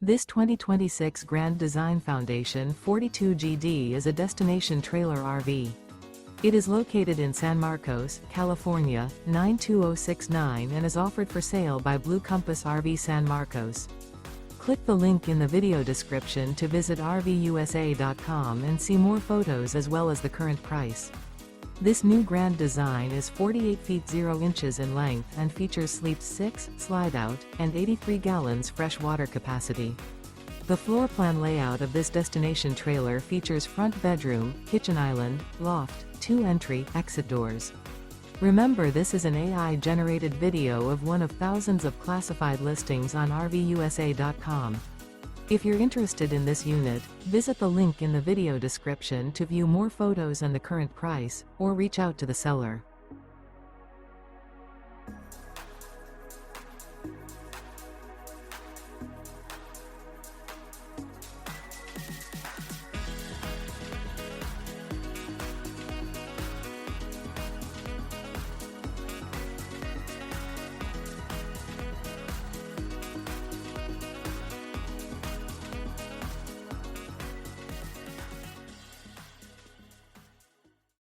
This 2026 Grand Design Foundation 42GD is a destination trailer RV. It is located in San Marcos, California, 92069 and is offered for sale by Blue Compass RV San Marcos. Click the link in the video description to visit RVUSA.com and see more photos as well as the current price. This new grand design is 48 feet 0 inches in length and features Sleep 6, Slideout, and 83 gallons fresh water capacity. The floor plan layout of this destination trailer features front bedroom, kitchen island, loft, 2 entry, exit doors. Remember, this is an AI-generated video of one of thousands of classified listings on RVUSA.com. If you're interested in this unit, visit the link in the video description to view more photos and the current price, or reach out to the seller.